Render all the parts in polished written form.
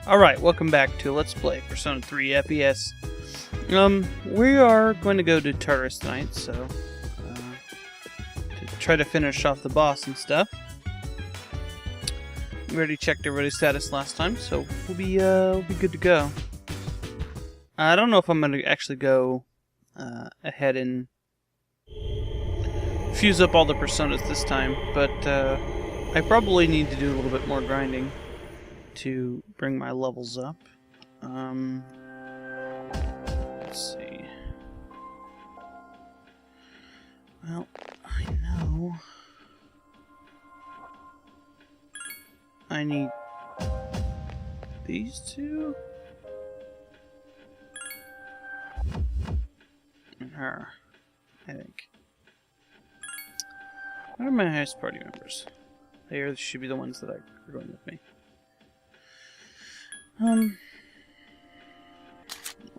Alright, welcome back to Let's Play Persona 3 FES. We are going to go to Tartarus tonight, so to try to finish off the boss and stuff. We already checked everybody's status last time, so we'll be good to go. I don't know if I'm going to actually go ahead and fuse up all the personas this time, but I probably need to do a little bit more grinding to bring my levels up. Let's see. Well, I know I need these two and her, I think. What are my highest party members? They should be the ones that are going with me.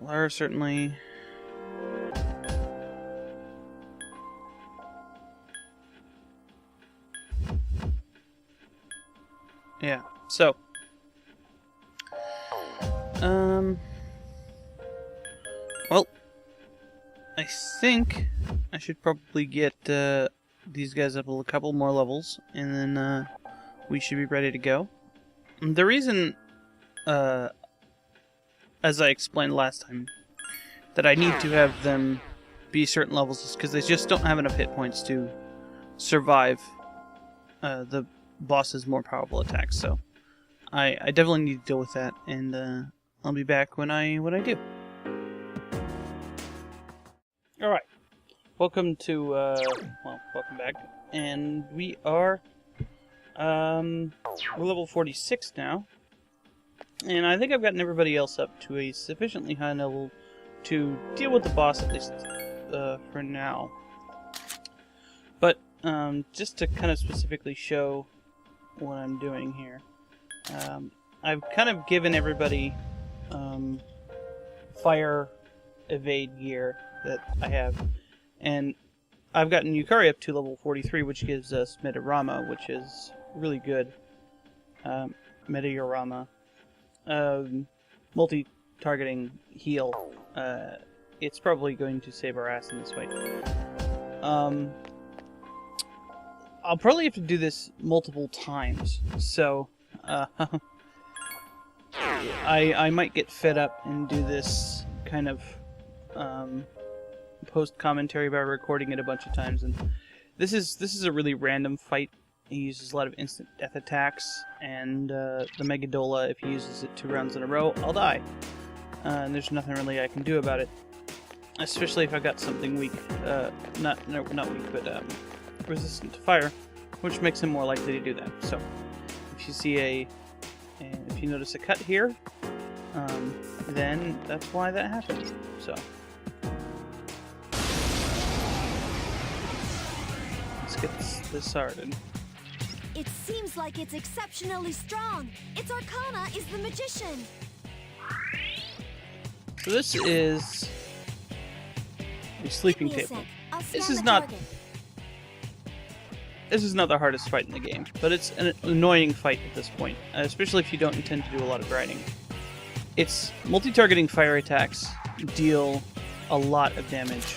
Lara certainly. Yeah, so. Well, I think I should probably get these guys up a couple more levels, and then we should be ready to go. The reason, as I explained last time, that I need to have them be certain levels is because they just don't have enough hit points to survive the boss's more powerful attacks. So I definitely need to deal with that, and I'll be back when I do. All right, welcome to welcome back, and we are we're level 46 now. And I think I've gotten everybody else up to a sufficiently high level to deal with the boss, at least for now. But just to kind of specifically show what I'm doing here, I've kind of given everybody fire evade gear that I have. And I've gotten Yukari up to level 43, which gives us Meteorama, which is really good. Meteorama. Multi-targeting heal. It's probably going to save our ass in this fight. I'll probably have to do this multiple times, so I might get fed up and do this kind of post-commentary by recording it a bunch of times. And this is a really random fight. He uses a lot of instant death attacks, and the Megadola, if he uses it 2 rounds in a row, I'll die. And there's nothing really I can do about it. Especially if I've got something weak, not weak, but resistant to fire, which makes him more likely to do that. So, if you see if you notice a cut here, then that's why that happened. So, let's get this started. It seems like it's exceptionally strong. Its arcana is the magician. So this is a sleeping table. This is not the hardest fight in the game, but it's an annoying fight at this point, especially if you don't intend to do a lot of grinding. Its multi-targeting fire attacks deal a lot of damage,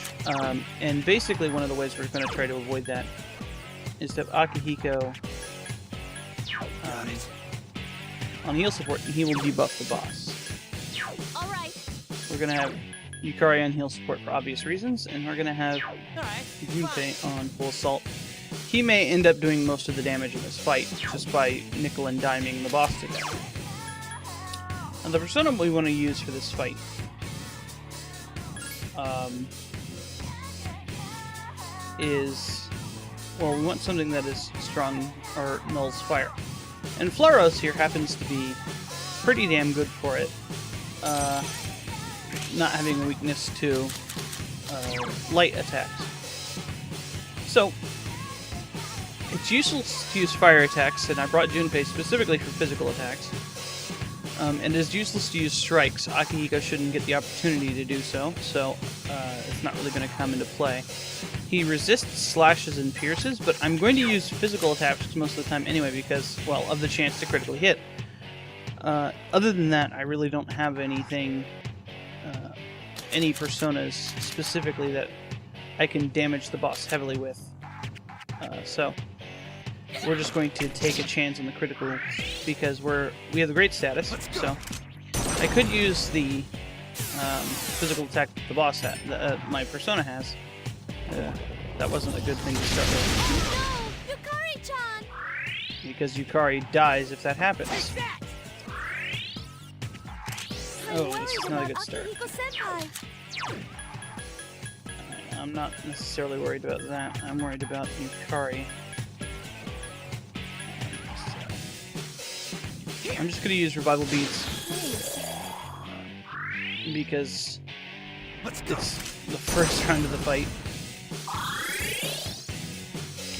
and basically one of the ways we're going to try to avoid that is to have Akihiko on heal support, and he will debuff the boss. All right. We're going to have Yukari on heal support for obvious reasons, and we're going to have Junpei on full assault. He may end up doing most of the damage in this fight just by nickel and diming the boss to death. And the persona we want to use for this fight is, well, we want something that is strong or nulls fire. And Flaros here happens to be pretty damn good for it, not having a weakness to light attacks. So, it's useless to use fire attacks, and I brought Junpei specifically for physical attacks. And it is useless to use strikes. Akihiko shouldn't get the opportunity to do so, so it's not really going to come into play. He resists slashes and pierces, but I'm going to use physical attacks most of the time anyway because, well, of the chance to critically hit. Other than that, I really don't have anything, any personas specifically that I can damage the boss heavily with. So we're just going to take a chance on the critical because we have the great status. So I could use the physical attack the boss my persona has. That wasn't a good thing to start with. No! Yukari-chan! Because Yukari dies if that happens. Oh, this is not a good start. I'm not necessarily worried about that. I'm worried about Yukari. I'm just going to use revival beads because it's the first round of the fight.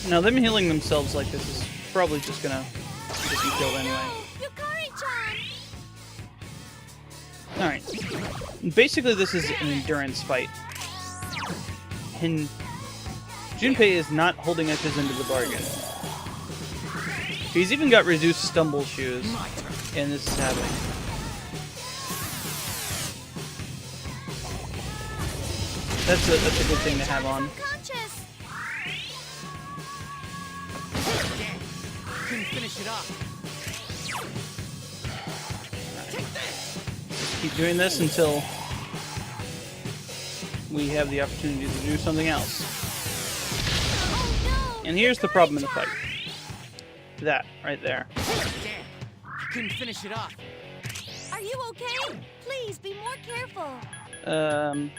Now, them healing themselves like this is probably just going to get you killed anyway. Alright. Basically, this is an endurance fight. And Junpei is not holding up his end of the bargain. He's even got reduced stumble shoes, and this is happening. That's a good thing to have on. Couldn't finish it off. Keep doing this until we have the opportunity to do something else. And here's the problem in the fight. That, right there. Damn, couldn't finish it off. Are you okay? Please be more careful. I'm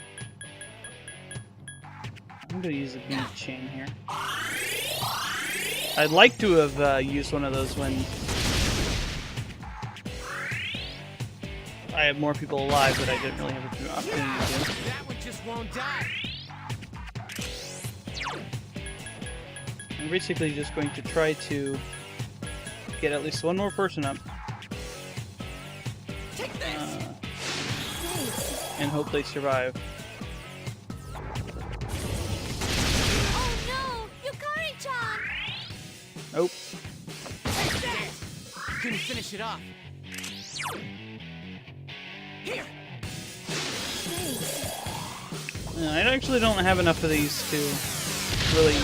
gonna use a bead chain here. I'd like to have used one of those when I have more people alive, but I didn't really have an opportunity to. That one just won't die. I'm basically just going to try to get at least one more person up. And hope they survive. Oh no! Yukari-chan! Nope. Couldn't finish it off. Here. I actually don't have enough of these to really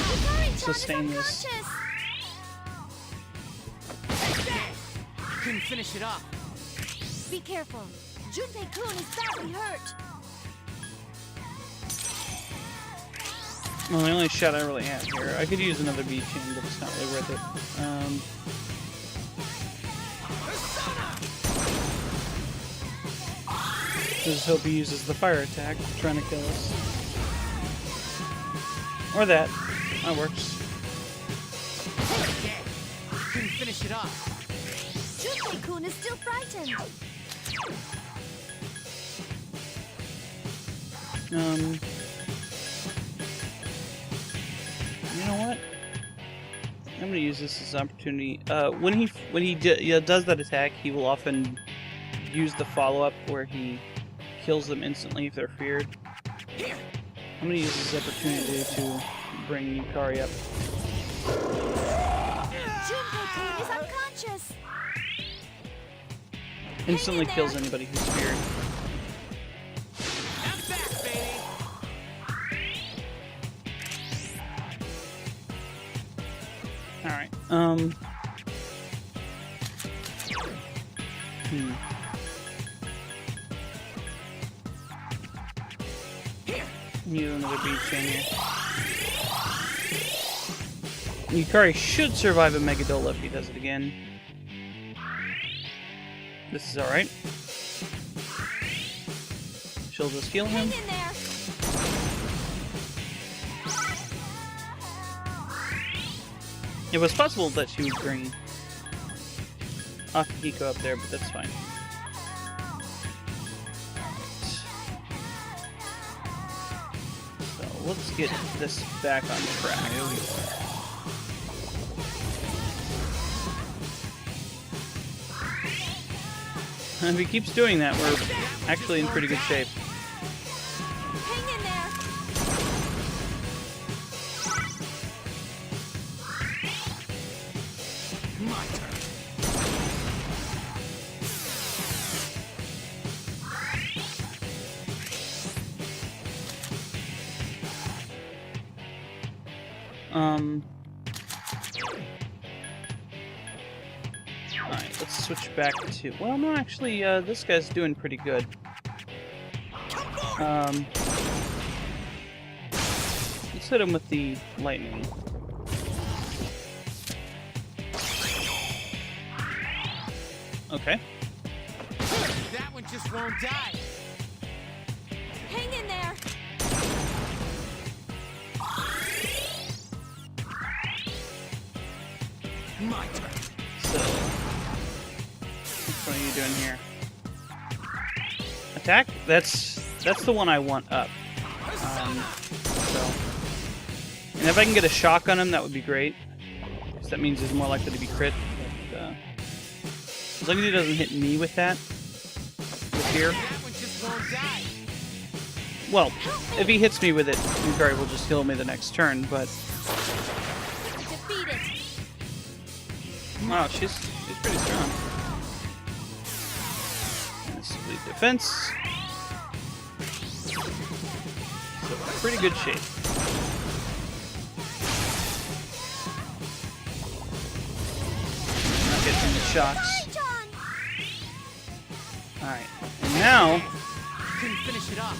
sustain this. Couldn't finish it off. Be careful. Junpei-kun is badly hurt. Well, the only shot I really have here. I could use another bead chain, but it's not really worth it. Just hope he uses the fire attack, trying to kill us. Or that. That works. Couldn't finish it off. Junpei-kun is still frightened. You know what? I'm gonna use this as an opportunity. When he does that attack, he will often use the follow-up where he kills them instantly if they're feared. I'm gonna use this opportunity to bring Yukari up. Junpei-kun is unconscious. Instantly kills anybody who's feared. I'm back, baby. Alright, Need another bead chain here. Yukari should survive a Megadola if he does it again. This is alright. She'll just heal him. Hang in there. It was possible that she would bring Akihiko up there, but that's fine. So let's get this back on track. And if he keeps doing that, we're actually in pretty good shape. Hang in there. My turn. Alright, let's switch back to... Well, no, actually, this guy's doing pretty good. Let's hit him with the lightning. Okay. That one just won't die. Hang in there. My turn. So, what are you doing here? Attack? That's the one I want up. So, and if I can get a shock on him, that would be great. Because that means he's more likely to be crit. But, as long as he doesn't hit me with that, with here. That one just won't die. Well, if he hits me with it, he very well just heal me the next turn. But Defeat it. wow, she's pretty strong. Let's leave defense. So pretty good shape. Not getting the shocks. Hurry, John. Alright. And now Couldn't finish it off.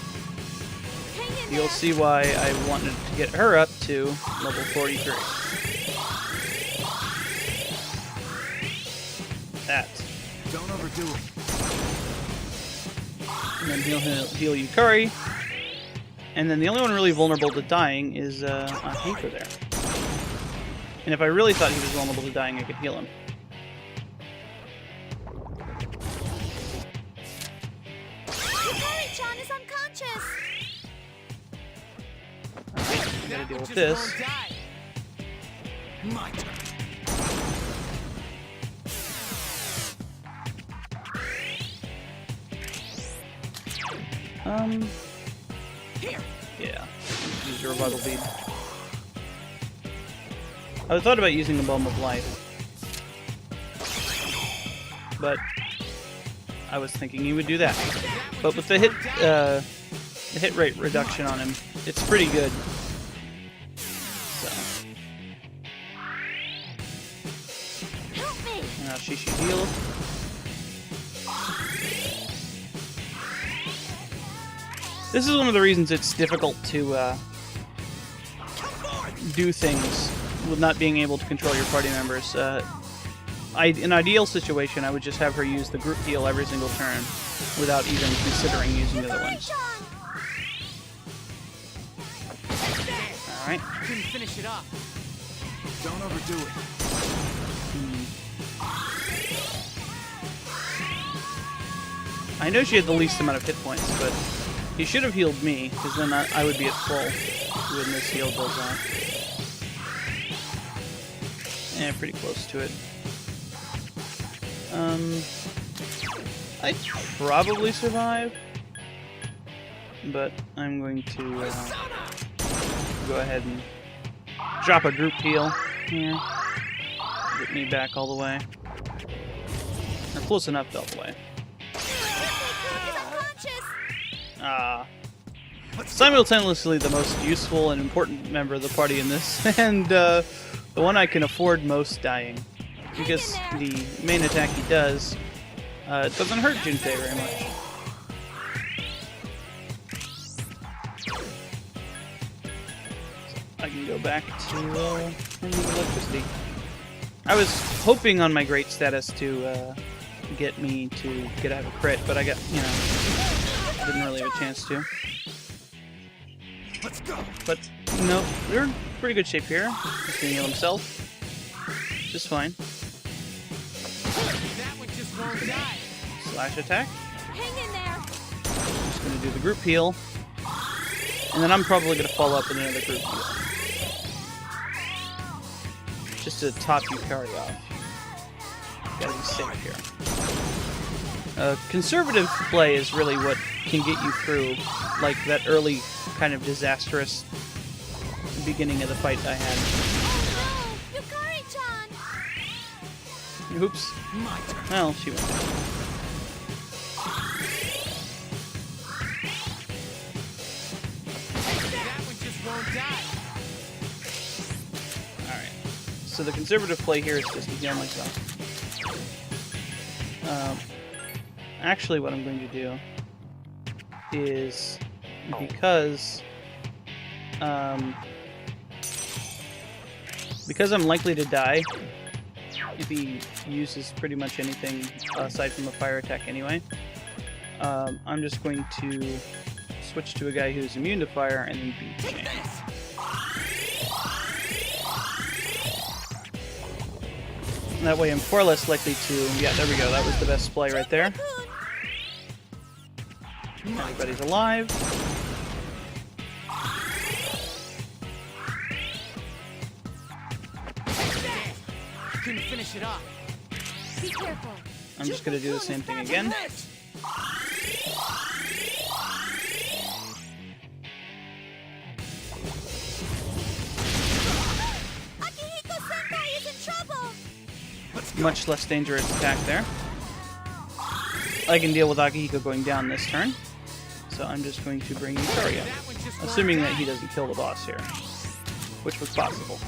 Hang in you'll there. see why I wanted to get her up to level 43. That. Don't overdo it. And then he'll heal Yukari. And then the only one really vulnerable to dying is Hanker there. And if I really thought he was vulnerable to dying, I could heal him. Hurry, John is unconscious. Alright, I gotta That deal one with just this. won't die. My turn. Here. Yeah. Use your revival bead. I thought about using the Balm of Life. But I was thinking he would do that. But with the hit rate reduction on him, it's pretty good. So Help me. now she should heal. This is one of the reasons it's difficult to do things with not being able to control your party members. In an ideal situation, I would just have her use the group heal every single turn without even considering using the other Hurry, ones. John. Alright. Couldn't finish it off. Don't overdo it. I know she had the least amount of hit points, but he should have healed me, because then I would be at full when this heal goes on. Yeah, pretty close to it. I'd probably survive, but I'm going to go ahead and drop a group heal here. Get me back all the way. Or close enough to all the way. Simultaneously the most useful and important member of the party in this, and the one I can afford most dying. Because the main attack he does doesn't hurt Junpei very much. So I can go back to electricity. I was hoping on my great status to get me to get out of a crit, but I got, didn't really have a chance to. Let's go. But, no, they're in pretty good shape here. He's gonna heal himself. Just fine. That one just won't die. Slash attack. Hang in there. Just gonna do the group heal. And then I'm probably gonna follow up with another group heal. Just to top Yukari off. Gotta be safe here. Conservative play is really what can get you through, like, that early kind of disastrous beginning of the fight I had. Oh no! Yukari-chan! Oops. My turn. Well, she went down. That one just won't die. So the conservative play here is just to heal myself. Actually, what I'm going to do is, because I'm likely to die if he uses pretty much anything aside from a fire attack anyway, I'm just going to switch to a guy who's immune to fire and then beat the chain. That way I'm far less likely to... Yeah, there we go. That was the best play right there. Everybody's alive. Couldn't finish it off. Be careful. I'm just going to do the same thing again. Akihiko-senpai is in trouble. Much less dangerous attack there. I can deal with Akihiko going down this turn. So I'm just going to bring Yukari up. Assuming that he doesn't kill the boss here. Which was possible.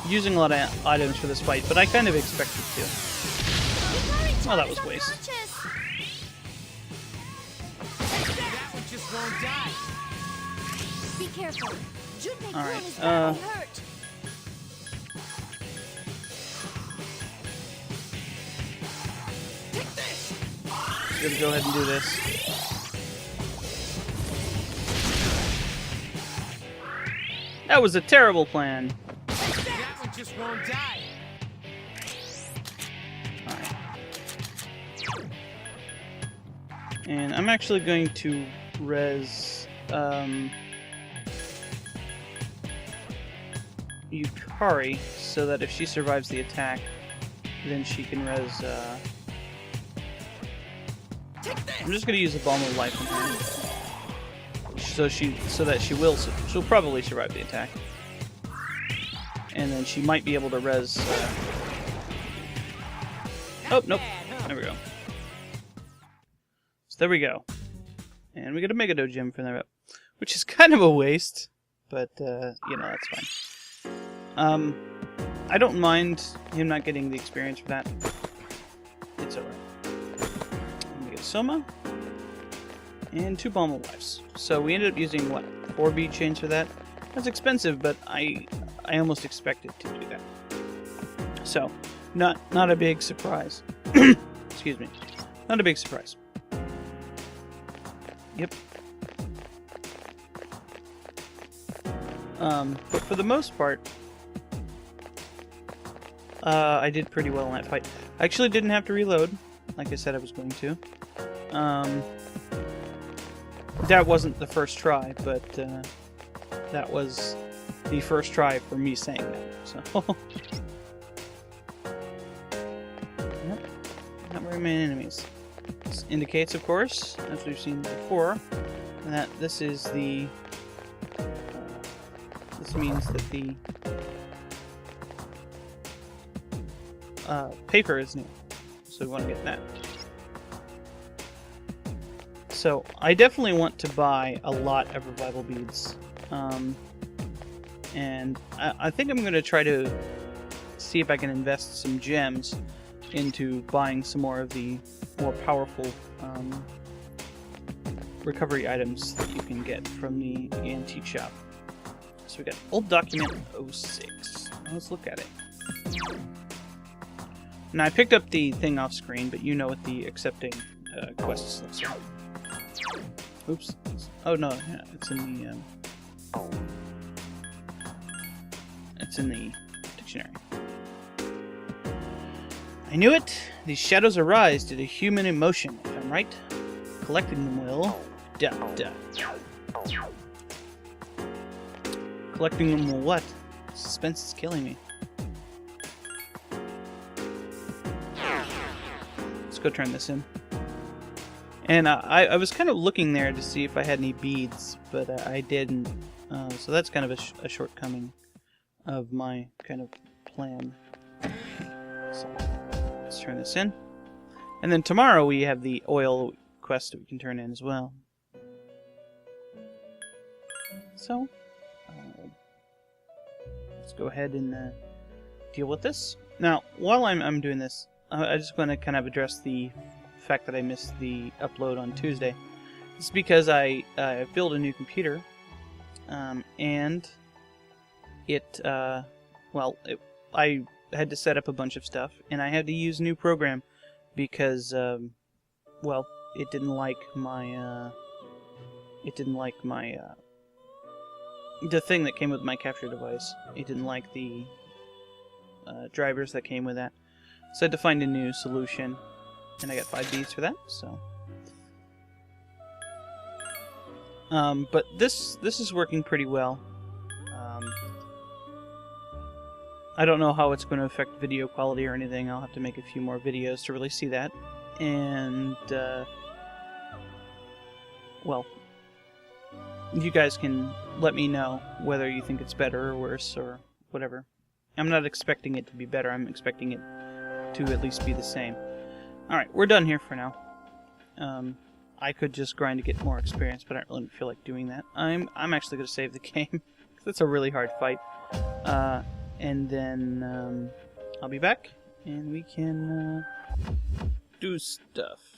Using a lot of items for this fight, but I kind of expected to. Oh, that was waste. That one just won't die. Be careful. Junpei-kun Alright, is badly hurt. Just gonna go ahead and do this. That was a terrible plan. That one just won't die. Alright. And I'm actually going to res Yukari so that if she survives the attack, then she can res I'm just gonna use a Balm of Life on her. So that she'll probably survive the attack. And then she might be able to res Oh, nope. There we go. So there we go. And we get a Megado Gem for that, which is kind of a waste, but you know, that's fine. I don't mind him not getting the experience for that. It's alright. We get Soma and 2 Balm of Lives. So we ended up using what, 4 bead chains for that. That's expensive, but I almost expected to do that. So not a big surprise. Excuse me. Not a big surprise. Yep. But for the most part, I did pretty well in that fight. I actually didn't have to reload, like I said I was going to. That wasn't the first try, but that was the first try for me saying that. So, yep. Not very many enemies. This indicates, of course, as we've seen before, that this is the. This means that the paper is new, so we want to get that. So I definitely want to buy a lot of revival beads, and I think I'm going to try to see if I can invest some gems into buying some more of the more powerful recovery items that you can get from the antique shop. So we got old document 06. Let's look at it. Now I picked up the thing off screen, but you know what the accepting quests looks like. Oops. Oh no, yeah, it's in the dictionary. I knew it. These shadows arise due to human emotion, if I'm right. Collecting them will... Collecting them will what? Suspense is killing me. Let's go turn this in. And I was kind of looking there to see if I had any beads, but I didn't. So that's kind of a shortcoming of my kind of plan. So let's turn this in. And then tomorrow we have the oil quest that we can turn in as well. So, let's go ahead and deal with this. Now, while I'm doing this, I just want to kind of address the fact that I missed the upload on Tuesday. It's because I built a new computer, and I had to set up a bunch of stuff, and I had to use a new program because, well, it didn't like my the thing that came with my capture device. It didn't like the drivers that came with that. So I had to find a new solution, and I got 5 beads for that, so. But this is working pretty well. I don't know how it's going to affect video quality or anything. I'll have to make a few more videos to really see that. And, well, you guys can let me know whether you think it's better or worse or whatever. I'm not expecting it to be better. I'm expecting it to at least be the same. Alright, we're done here for now. I could just grind to get more experience, but I don't really feel like doing that. I'm actually going to save the game. It's a really hard fight. And then I'll be back, and we can do stuff.